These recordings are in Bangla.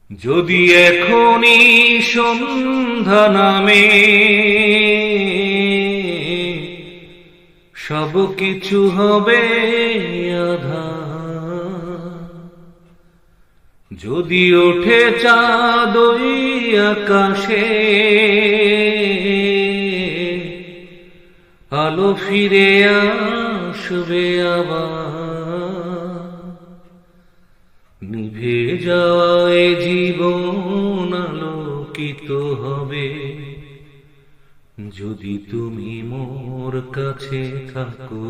যদি এখনই সন্ধ্যা নামে সব কিছু হবে আঁধার, যদি ওঠে চাঁদ ওই আকাশে আলো ফিরে আসবে আবার, নিভে যাওয়ায় জীবন আলোকিত হবে যদি তুমি মোর কাছে থাকো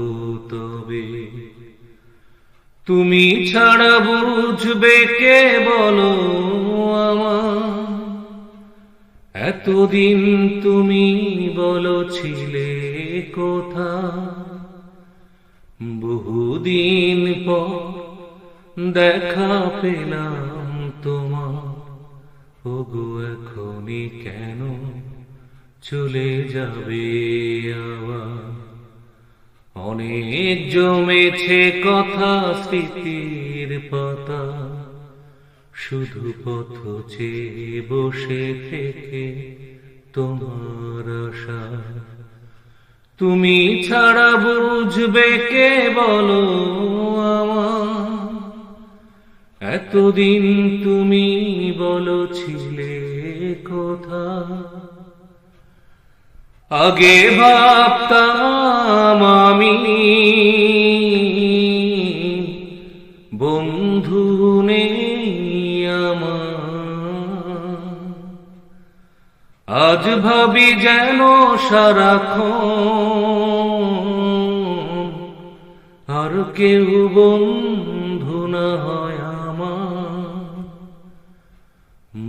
তবে। তুমি ছাড়া বুঝবে কে বলো আমার, এতদিন তুমি বলো ছিলে কোথা, বহুদিন পর দেখা পেলাম তোমার, ওগো এখনই কেন চলে যাবে আবার। অনেক জমেছে কথা স্মৃতির পাতা, শুধু পথ চেয়ে বসে থেকে তোমার আশা। তুমি ছাড়া বুঝবে কে বলো আমার, এতদিন তুমি বলো ছিলে কোথা। আগে ভাবতাম আমি বন্ধু নেই আমার, আজ ভাবি যেন সারাক্ষণ আর কেউ বন্ধু না হয় আমার।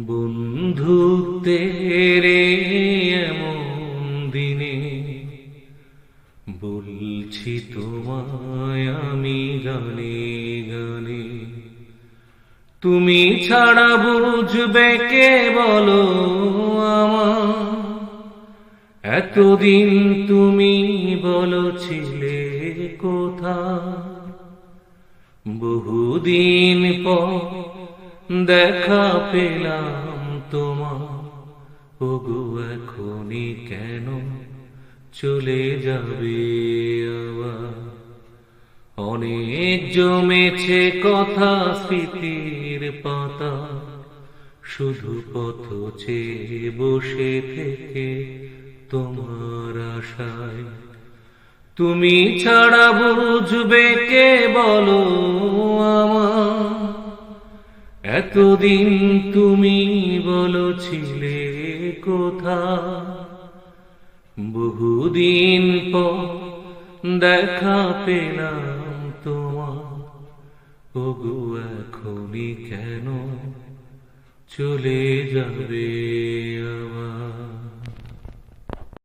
বন্ধুত্বের এমন দিনে বলছি তোমায় আমি গানে গানে, তুমি ছাড়া বুঝবে কে বলো আমার, এতদিন তুমি বলো ছিলে কোথা। বহুদিন পর দেখা পেলাম তোমার, ওগো এখনই কেন চলে যাবে আবার। অনেক জমেছে কথা স্মৃতির পাতা, শুধু পথ চেয়ে বসে থেকে তোমার আশায়। তুমি ছাড়া বুঝবে কে বলো আমার, এতদিন তুমি বলো ছিলে কোথা। বহুদিন পর দেখা পেলাম তোমার, ওগো এখনই কেন চলে যাবে আবার।